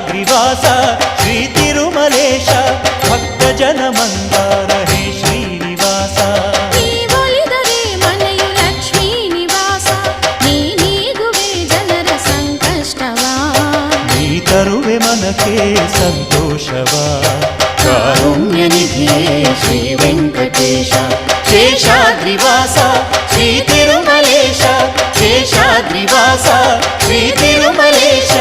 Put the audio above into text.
ಶೇಷಾದ್ರಿವಾಸ ಶ್ರೀ ತಿರುಮಲೇಶ ಭಕ್ತಜನ ಮಂದಾರ ಹೇ ಶ್ರೀನಿವಾಸ ನೀವೊಲಿದರೆ ಮನೆಯು ಲಕ್ಷ್ಮೀ ನಿವಾಸ ನೀಗುವೆ ಜನರ ಸಂಕಷ್ಟವಾ ನೀ ತರುವೆ ಮನಕ್ಕೆ ಸಂತೋಷವಾ ಕಾರುಣ್ಯ ನಿಧಿಯೇ ಶ್ರೀ ವೆಂಕಟೇಶ ಶೇಷಾದ್ರಿವಾಸ ಶ್ರೀ ತಿರುಮಲೇಶ ಶೇಷಾದ್ರಿವಾಸ ಶ್ರೀ ತಿರುಮಲೇಶ